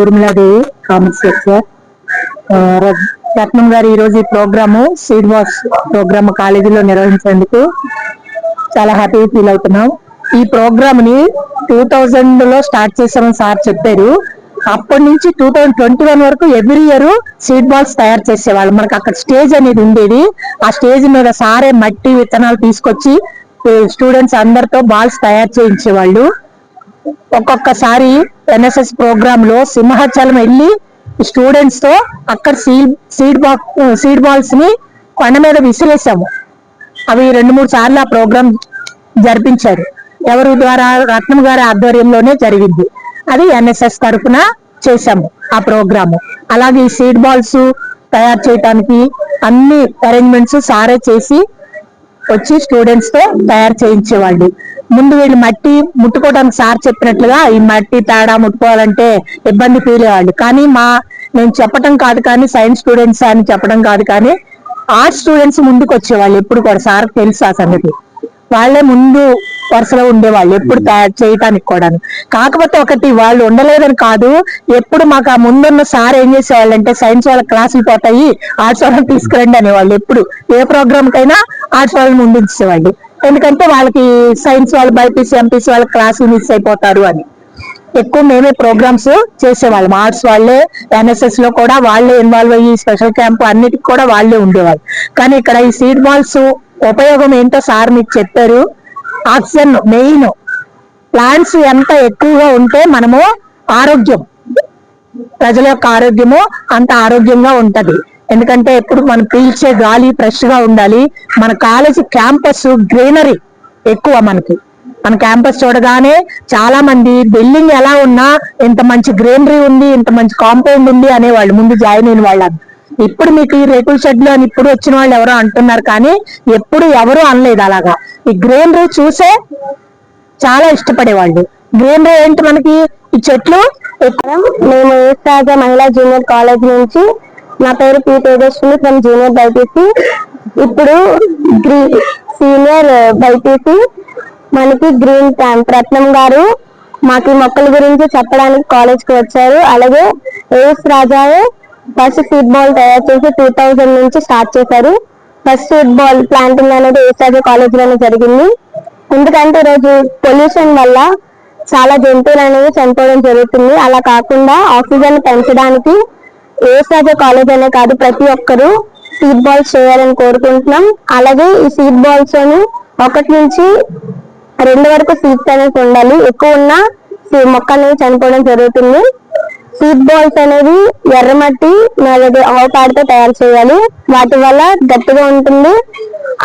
Urmila Devi comments lecture. రత్నం గారు ఈ రోజు ఈ ప్రోగ్రాము సీడ్ వాష్ ప్రోగ్రామ్ కాలేజీలో నిర్వహించేందుకు చాలా హ్యాపీగా ఫీల్ అవుతున్నాం. ఈ ప్రోగ్రామ్ ని 2000 లో స్టార్ట్ చేశామని సార్ చెప్పారు. అప్పటి నుంచి 2021 వరకు ఎవ్రీ ఇయర్ సీడ్ బాల్స్ తయారు చేసేవాళ్ళు. మనకు అక్కడ స్టేజ్ అనేది ఉండేది. ఆ స్టేజ్ మీద సారే మట్టి విత్తనాలు తీసుకొచ్చి స్టూడెంట్స్ అందరితో బాల్స్ తయారు చేయించేవాళ్ళు. ఒక్కొక్కసారి ఎన్ఎస్ఎస్ ప్రోగ్రామ్ లో సింహాచలం వెళ్ళి స్టూడెంట్స్ తో అక్కడ సీడ్ బాల్స్ ని కొండ మీద విసిరేసాము. అవి 2-3 సార్లు ఆ ప్రోగ్రామ్ జరిపించారు. ఎవరి ద్వారా? రత్నం గారి ఆధ్వర్యంలోనే జరిగింది. అది ఎన్ఎస్ఎస్ తరఫున చేశాము ఆ ప్రోగ్రాము. అలాగే ఈ సీడ్ బాల్స్ తయారు చేయడానికి అన్ని అరేంజ్మెంట్స్ సారే చేసి వచ్చి స్టూడెంట్స్ తో తయారు చేయించేవాళ్ళు. ముందు వీళ్ళు మట్టి ముట్టుకోవడానికి సార్ చెప్పినట్లుగా ఈ మట్టి తేడా ముట్టుకోవాలంటే ఇబ్బంది ఫీల్ అయ్యేవాళ్ళు. కానీ నేను చెప్పడం కాదు, కానీ సైన్స్ స్టూడెంట్స్ అని చెప్పడం కాదు, కానీ ఆర్ట్స్ స్టూడెంట్స్ ముందుకు వచ్చేవాళ్ళు. ఎప్పుడు కూడా సార్ తెలుసు ఆ సంగతి. వాళ్ళే ముందు వరుసలో ఉండేవాళ్ళు ఎప్పుడు తయారు చేయటానికి కూడా. కాకపోతే ఒకటి, వాళ్ళు ఉండలేదని కాదు, ఎప్పుడు మాకు ఆ ముందున్న సార్ ఏం చేసేవాళ్ళు అంటే సైన్స్ వాళ్ళ క్లాసులు పోతాయి, ఆర్ట్స్ వాళ్ళని తీసుకురండి అనేవాళ్ళు. ఎప్పుడు ఏ ప్రోగ్రామ్ కైనా ఆర్ట్స్ వాళ్ళని ముందు ఇచ్చేవాళ్ళు. ఎందుకంటే వాళ్ళకి సైన్స్ వాళ్ళు బైపీసీ ఎంపీసీ వాళ్ళ క్లాసులు మిస్ అయిపోతారు అని. ఎక్కువ మేమే ప్రోగ్రామ్స్ చేసేవాళ్ళం. ఆర్ట్స్ వాళ్ళే, ఎన్ఎస్ఎస్ లో కూడా వాళ్ళే ఇన్వాల్వ్ అయ్యి స్పెషల్ క్యాంప్ అన్నిటికి కూడా వాళ్ళే ఉండేవాళ్ళు. కానీ ఇక్కడ ఈ సీడ్ బాల్స్ ఉపయోగం ఏంటో సార్ మీకు చెప్పారు. Oxygen main. ప్లాంట్స్ ఎంత ఎక్కువగా ఉంటే మనము ఆరోగ్యం, ప్రజల యొక్క ఆరోగ్యము అంత ఆరోగ్యంగా ఉంటది. ఎందుకంటే ఎప్పుడు మనం పీల్చే గాలి ఫ్రెష్ గా ఉండాలి. మన కాలేజీ క్యాంపస్ గ్రీనరీ ఎక్కువ. మన క్యాంపస్ చూడగానే చాలా మంది బిల్డింగ్ ఎలా ఉన్నా ఇంత మంచి గ్రీనరీ ఉంది, ఇంత మంచి కాంపౌండ్ ఉంది అనేవాళ్ళు ముందు జాయిన్ అయిన వాళ్ళని. ఇప్పుడు మీకు ఈ రేకుల షెడ్లు అని ఇప్పుడు వచ్చిన వాళ్ళు ఎవరో అంటున్నారు, కానీ ఎప్పుడు ఎవరు అనలేదు అలాగా. ఈ గ్రీనరీ చూసే చాలా ఇష్టపడేవాళ్ళు. గ్రీనరీ ఏంటి మనకి ఈ చెట్లు. మేము ఏస్రాజా మహిళా జూనియర్ కాలేజ్ నుంచి, నా పేరు P Tejaswini from junior BiPC. ఇప్పుడు సీనియర్ బైపీసీ. మనకి గ్రీన్ క్యాంప్ రత్నం గారు మాకు మొక్కల గురించి చెప్పడానికి కాలేజ్ కి వచ్చారు. అలాగే ఏఎస్ రాజాయే ఫస్ట్ సీడ్ బాల్ తయారు చేసి 2000 నుంచి స్టార్ట్ చేశారు. ఫస్ట్ సీడ్ బాల్ ప్లాంటింగ్ అనేది ఏఎస్ రాజా కాలేజ్ లోనే జరిగింది. ఎందుకంటే ఈరోజు పొల్యూషన్ వల్ల చాలా జంతువులు అనేవి చనిపోవడం జరుగుతుంది. అలా కాకుండా ఆక్సిజన్ పెంచడానికి ఏఎస్ రాజా కాలేజ్ అనే కాదు, ప్రతి ఒక్కరు సీడ్ బాల్స్ చేయాలని కోరుకుంటున్నాం. అలాగే ఈ సీడ్ బాల్స్ అని 1 నుంచి 2 వరకు సీడ్స్ అనేవి ఉండాలి. ఎక్కువ ఉన్న మొక్క అనేది చనిపోవడం జరుగుతుంది. సీడ్ బాల్స్ అనేవి ఎర్రమట్టి ఆవు పేడతో తయారు చేయాలి. వాటి వల్ల గట్టిగా ఉంటుంది.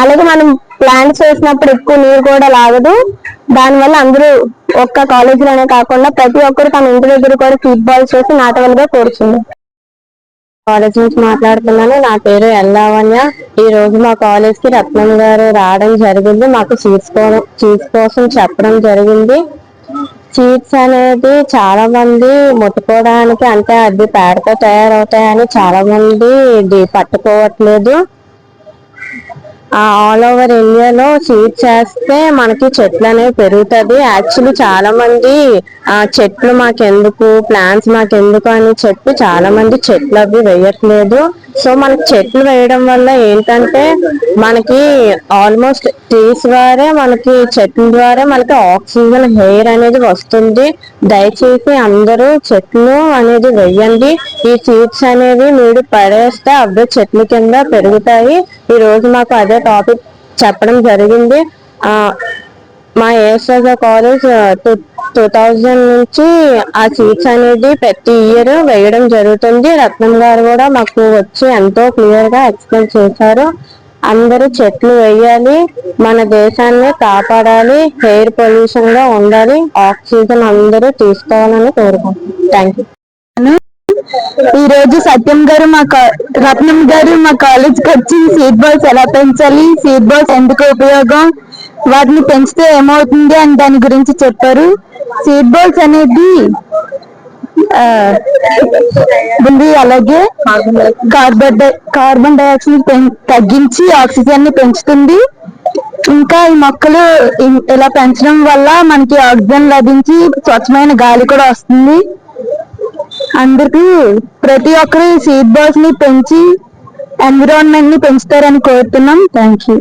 అలాగే మనం ప్లాంట్స్ వేసినప్పుడు ఎక్కువ నీరు కూడా లాగదు. దానివల్ల అందరూ ఒక్క కాలేజీలోనే కాకుండా ప్రతి ఒక్కరు తన ఇంటి దగ్గర కూడా సీడ్ బాల్స్ చేసి నాటవలుగా కోరుతుంది. కాలేజ్ నుంచి మాట్లాడుతున్నాను. నా పేరు ఎల్లావణ్య. ఈ రోజు మా కాలేజ్ కి రత్నం గారు రావడం జరిగింది. మాకు సీట్స్ కోసం చెప్పడం జరిగింది. సీడ్స్ అనేది చాలా మంది ముట్టుకోవడానికి, అంటే అది పేడతో తయారవుతాయని చాలా మంది ఇది పట్టుకోవట్లేదు. ఆల్ ఓవర్ ఇండియాలో సీడ్స్ చేస్తే మనకి చెట్లు అనేవి పెరుగుతుంది. యాక్చువల్లీ చాలా మంది చెట్లు మాకెందుకు, ప్లాంట్స్ మాకెందుకు అని చెప్పి చాలా మంది చెట్లు అవి వేయట్లేదు. సో మనకి చెట్లు వేయడం వల్ల ఏంటంటే మనకి ఆల్మోస్ట్ ట్రీస్ ద్వారా, మనకి చెట్ల ద్వారా మనకి ఆక్సిజన్ ఎయిర్ అనేది వస్తుంది. దయచేసి అందరూ చెట్లు అనేది వేయండి. ఈ సీడ్స్ అనేవి మీరు పడేస్తే అవే చెట్ల కింద పెరుగుతాయి. ఈ రోజు మాకు అదే టాపిక్ చెప్పడం జరిగింది. మా ఏఎస్ కాలేజ్ 2000 నుంచి ఆ సీట్స్ అనేది ప్రతి ఇయర్ వేయడం జరుగుతుంది. రత్నం గారు కూడా మాకు వచ్చి ఎంతో క్లియర్ గా ఎక్స్ప్లెయిన్ చేశారు. అందరూ చెట్లు వేయాలి, మన దేశాన్ని కాపాడాలి, ఎయిర్ పొల్యూషన్ గా ఉండాలి, ఆక్సిజన్ అందరూ తీసుకోవాలని కోరుకుంటున్నాను. Thank you. ఈ రోజు సత్యం గారు రత్నం గారు మా కాలేజ్ కి వచ్చి సీడ్ బాల్స్ ఎలా పెంచాలి, సీడ్ బాల్స్ ఎందుకు ఉపయోగం, వాటిని పెంచితే ఏమవుతుంది అని దాని గురించి చెప్పారు. సీడ్ బాల్స్ అనేది ఉంది. అలాగే కార్బన్ డైఆక్సైడ్ తగ్గించి ఆక్సిజన్ ని పెంచుతుంది. ఇంకా ఈ మొక్కలు ఇలా పెంచడం వల్ల మనకి ఆక్సిజన్ లభించి స్వచ్ఛమైన గాలి కూడా వస్తుంది. అందరికీ ప్రతి ఒక్కరు సీడ్ బాల్స్ ని పెంచి ఎన్విరాన్మెంట్ ని పెంచుతారని కోరుతున్నాం. Thank you.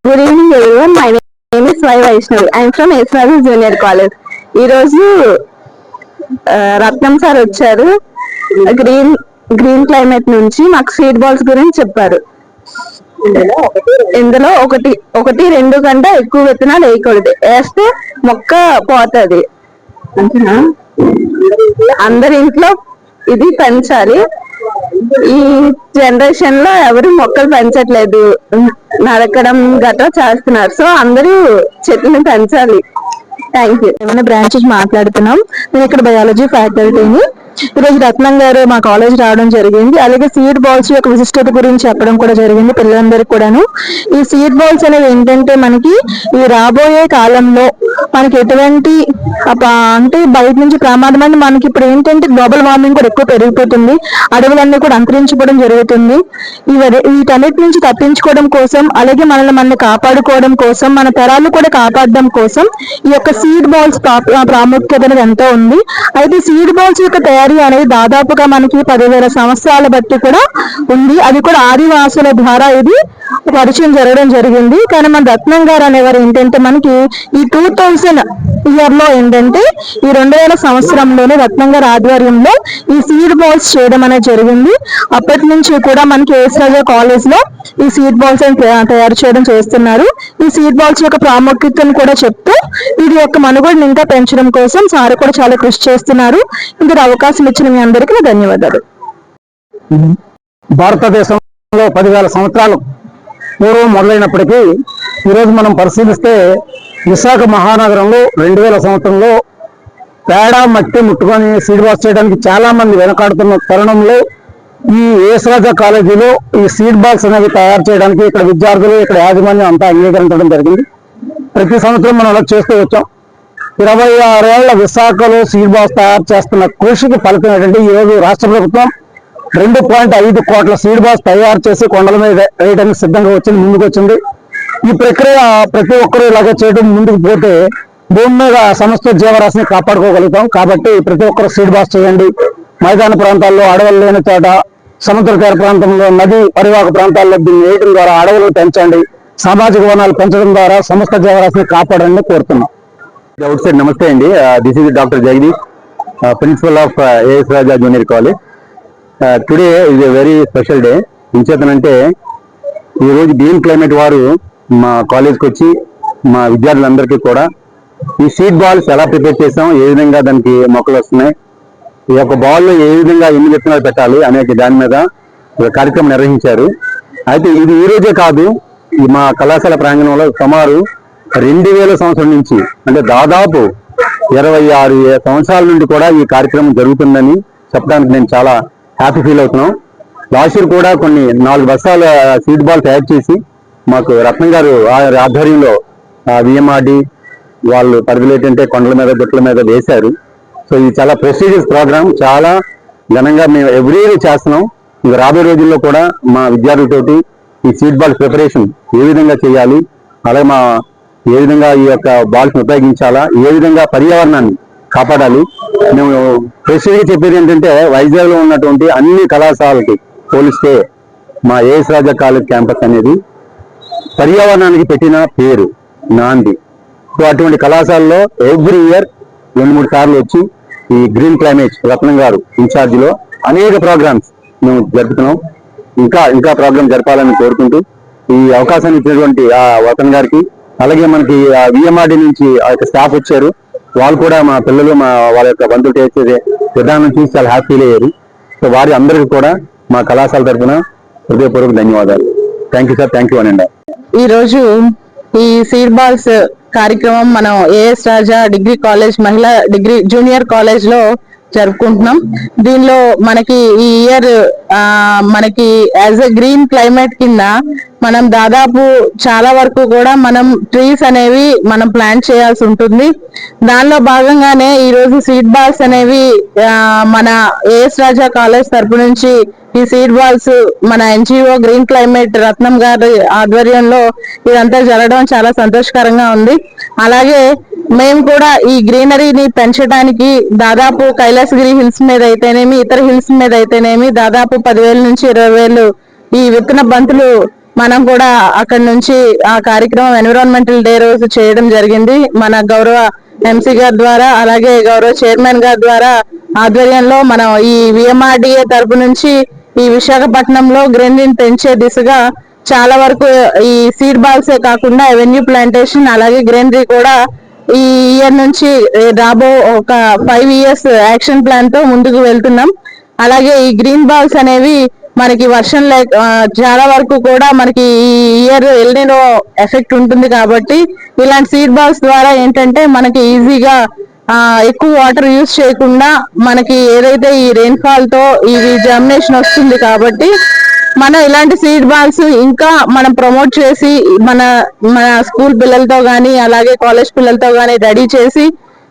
Good evening everyone. My name is వై Vaishnavi. I'm from SR junior college. ఈ రోజు రత్నం సార్ వచ్చారు. గ్రీన్ క్లైమేట్ నుంచి మాకు సీడ్ బాల్స్ గురించి చెప్పారు. ఇందులో ఒకటి రెండు కంటే ఎక్కువ విత్తనాలు వేయకూడదు. వేస్తే మొక్క పోతుంది. అందరి ఇంట్లో ఇది పెంచాలి. ఈ జనరేషన్ లో ఎవరు మొక్కలు పెంచట్లేదు, నరకడం గట్రా చేస్తున్నారు. సో అందరూ చెట్లను పెంచాలి. Thank you. ఏమైనా బ్రాంచెస్ మాట్లాడుతున్నాం. నేను ఇక్కడ బయాలజీ ఫ్యాకల్టీని. ఈరోజు రత్నం గారు మా కాలేజ్ రావడం జరిగింది. అలాగే సీడ్ బాల్స్ యొక్క విశిష్టత గురించి చెప్పడం కూడా జరిగింది పిల్లలందరికీ కూడాను. ఈ సీడ్ బాల్స్ అనేవి ఏంటంటే మనకి ఈ రాబోయే కాలంలో మనకి ఎటువంటి అంటే బయట నుంచి ప్రమాదం అంటే మనకి ఇప్పుడు ఏంటంటే గ్లోబల్ వార్మింగ్ కూడా ఎక్కువ పెరిగిపోతుంది. అడవులన్నీ కూడా అంతరించిపోవడం జరుగుతుంది. వీటన్నిటి నుంచి తప్పించుకోవడం కోసం, అలాగే మనల్ని కాపాడుకోవడం కోసం, మన తరాలు కూడా కాపాడడం కోసం ఈ యొక్క సీడ్ బాల్స్ ప్రాముఖ్యత అనేది ఎంతో ఉంది. అయితే సీడ్ బాల్స్ యొక్క తయారీ అనేది దాదాపుగా మనకి 10,000 సంవత్సరాల బట్టి కూడా ఉంది. అది కూడా ఆదివాసుల ద్వారా ఇది పరిచయం జరగడం జరిగింది. కానీ మన రత్నం గారు అనేవారు ఏంటంటే మనకి ఈ 2000 ఇయర్ లో ఏంటంటే ఈ 2000 సంవత్సరంలోనే రత్నం గారి ఆధ్వర్యంలో ఈ సీడ్ బాల్స్ చేయడం అనేది జరిగింది. అప్పటి నుంచి కూడా మనకి ఏఎస్ కాలేజ్ లో ఈ సీడ్ బాల్స్ తయారు చేయడం చేస్తున్నారు. ఈ సీడ్ బాల్స్ యొక్క ప్రాముఖ్యతను కూడా చెప్తూ వీటి యొక్క మనుగడని ఇంకా పెంచడం కోసం సార్ కూడా చాలా కృషి చేస్తున్నారు. ఇందుకు అవకాశం ఇచ్చిన మీ అందరికీ ధన్యవాదాలు. భారతదేశంలో 10,000 సంవత్సరాలు పూర్వం మొదలైనప్పటికీ ఈరోజు మనం పరిశీలిస్తే విశాఖ మహానగరంలో 2000 సంవత్సరంలో పేడ మట్టి ముట్టుకొని సీడ్ బాల్స్ చేయడానికి చాలా మంది వెనకాడుతున్న తరుణంలో ఈ ఏఎస్ కాలేజీలో ఈ సీడ్ బాల్స్ అనేవి తయారు చేయడానికి ఇక్కడ విద్యార్థులు, ఇక్కడ యాజమాన్యం అంతా అంగీకరించడం జరిగింది. ప్రతి సంవత్సరం మనం అలా చేస్తూ వచ్చాం. 26 ఏళ్ల విశాఖలో సీడ్ బాల్స్ తయారు చేస్తున్న కృషికి ఫలితం ఏంటంటే ఈరోజు రాష్ట్ర ప్రభుత్వం 2.5 కోట్ల సీడ్ బాల్స్ తయారు చేసి కొండల మీద వేయడానికి సిద్ధంగా ముందుకు వచ్చింది. ఈ ప్రక్రియ ప్రతి ఒక్కరూ ఇలాగే చేయడం ముందుకు పోతే భూమి మీద సమస్త జీవరాశిని కాపాడుకోగలుగుతాం. కాబట్టి ప్రతి ఒక్కరు సీడ్ బాల్స్ చేయండి. మైదాన ప్రాంతాల్లో, అడవులు లేని చోట, సముద్ర తీర ప్రాంతంలో, నది పరివాహక ప్రాంతాల్లో దీన్ని వేయడం ద్వారా అడవులను పెంచండి. సామాజిక వనాలు పెంచడం ద్వారా సమస్త జీవరాశిని కాపాడండి కోరుతున్నాం. అవుట్ సైడ్ నమస్తే అండి. This is doctor Jagadish, principal of AS Raja junior college. Today is a very special day. ఇంచేతనంటే ఈరోజు గ్రీన్ క్లైమేట్ వారు మా కాలేజ్కి వచ్చి మా విద్యార్థులందరికీ కూడా ఈ సీడ్ బాల్స్ ఎలా ప్రిపేర్ చేసాం, ఏ విధంగా దానికి మొక్కలు వస్తున్నాయి, ఈ యొక్క బాల్లో ఏ విధంగా ఎన్ని విత్తనాలు పెట్టాలి అనే దాని మీద కార్యక్రమం నిర్వహించారు. అయితే ఇది ఈ రోజే కాదు, మా కళాశాల ప్రాంగణంలో సుమారు 2000 సంవత్సరం నుంచి అంటే దాదాపు 26 సంవత్సరాల నుండి కూడా ఈ కార్యక్రమం జరుగుతుందని చెప్పడానికి నేను చాలా హ్యాపీ ఫీల్ అవుతున్నాం. లాస్ట్ ఇయర్ కూడా కొన్ని 4 బస్తాల సీడ్ బాల్ తయారు చేసి మాకు రత్నం గారు ఆధ్వర్యంలో విఎంఆర్డి వాళ్ళు పరిధిలో ఏంటంటే కొండల మీద, గుట్ల మీద వేశారు. సో ఇది చాలా ప్రెస్టీజియస్ ప్రోగ్రామ్. చాలా ఘనంగా మేము ఎవ్రీ ఇయర్ చేస్తున్నాం. ఇక రాబోయే రోజుల్లో కూడా మా విద్యార్థులతోటి ఈ సీడ్ బాల్ ప్రిపరేషన్ ఏ విధంగా చేయాలి, అలాగే ఏ విధంగా ఈ యొక్క బాల్స్ ఉపయోగించాలా, ఏ విధంగా పర్యావరణాన్ని కాపాడాలి. మేము ప్రెస్టీజ్గా చెప్పేది ఏంటంటే వైజాగ్ లో ఉన్నటువంటి అన్ని కళాశాలకి పోలిస్తే మా ఏఎస్ రాజా కాలేజ్ క్యాంపస్ అనేది పర్యావరణానికి పెట్టిన పేరు, నాంది. సో అటువంటి కళాశాలలో ఎవ్రీ ఇయర్ 2-3 సార్లు వచ్చి ఈ గ్రీన్ క్లైమేట్ రత్నం గారు ఇన్ఛార్జ్ లో అనేక ప్రోగ్రామ్స్ మేము జరుపుతున్నాం. ఇంకా ప్రోగ్రామ్ జరపాలని కోరుకుంటూ ఈ అవకాశాన్ని ఇచ్చినటువంటి రతన్ గారికి, అలాగే మనకి విఎంఆర్డి నుంచి ఆ యొక్క స్టాఫ్ వచ్చారు. వాళ్ళు కూడా మా పిల్లలు, వాళ్ళ యొక్క బంధువులు చేసే విధానం చూసి చాలా హ్యాపీ ఫీల్ అయ్యారు. సో వారి అందరికీ కూడా మా కళాశాల తరఫున హృదయపూర్వక ధన్యవాదాలు. Thank you sir. Thank you అనండి. ఈ రోజు ఈ సీడ్ బాల్స్ కార్యక్రమం మనం ఏఎస్ రాజా డిగ్రీ కాలేజ్, మహిళా డిగ్రీ జూనియర్ కాలేజ్ లో జరుపుకుంటున్నాం. దీనిలో మనకి ఈ ఇయర్ మనకి యాజ్ ఎ గ్రీన్ క్లైమేట్ కింద మనం దాదాపు చాలా వరకు కూడా మనం ట్రీస్ అనేవి మనం ప్లాంట్ చేయాల్సి ఉంటుంది. దానిలో భాగంగానే ఈ రోజు సీడ్ బాల్స్ అనేవి మన ఏఎస్ రాజా కాలేజ్ తరపు నుంచి ఈ సీడ్ బాల్స్ మన ఎన్జిఓ గ్రీన్ క్లైమేట్ రత్నం గారి ఆధ్వర్యంలో ఇదంతా జరగడం చాలా సంతోషకరంగా ఉంది. అలాగే మేము కూడా ఈ గ్రీనరీని పెంచడానికి దాదాపు కైలాసగిరి హిల్స్ మీద అయితేనేమి ఇతర హిల్స్ మీద అయితేనేమి దాదాపు 10,000 నుంచి 20,000 ఈ విత్తన బంతులు మనం కూడా అక్కడ నుంచి ఆ కార్యక్రమం ఎన్విరాన్మెంటల్ డే రోజు చేయడం జరిగింది. మన గౌరవ ఎంసీ గారి ద్వారా అలాగే గౌరవ చైర్మన్ గారి ద్వారా ఆధ్వర్యంలో మనం ఈ విఎంఆర్డిఏ తరపు నుంచి ఈ విశాఖపట్నంలో గ్రీనరీని పెంచే దిశగా చాలా వరకు ఈ సీడ్ బాల్సే కాకుండా అవెన్యూ ప్లాంటేషన్ అలాగే గ్రీనరీ కూడా ఈ ఇయర్ నుంచి రాబో ఒక 5 years యాక్షన్ ప్లాన్ తో ముందుకు వెళ్తున్నాం. అలాగే ఈ గ్రీన్ బాల్స్ అనేవి మనకి వర్షం చాలా వరకు కూడా మనకి ఈ ఇయర్ ఎల్నినో ఎఫెక్ట్ ఉంటుంది కాబట్టి ఇలాంటి సీడ్ బాల్స్ ద్వారా ఏంటంటే మనకి ఈజీగా ఎక్కువ వాటర్ యూజ్ చేయకుండా మనకి ఏదైతే ఈ రెయిన్ ఫాల్ తో ఇది జర్మినేషన్ వస్తుంది కాబట్టి మనం ఇలాంటి సీడ్ బాల్స్ ఇంకా మనం ప్రమోట్ చేసి మన స్కూల్ పిల్లలతో గానీ అలాగే కాలేజ్ పిల్లలతో గానీ రెడీ చేసి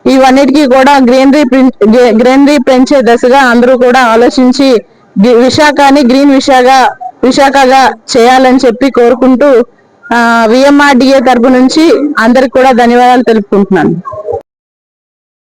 ఇవన్నిటికీ కూడా గ్రీనరీ పెంచే దశగా అందరూ కూడా ఆలోచించి విశాఖని గ్రీన్ విశాఖగా చేయాలని చెప్పి కోరుకుంటూ విఎంఆర్డిఏ తరపు నుంచి అందరికి కూడా ధన్యవాదాలు తెలుపుకుంటున్నాను.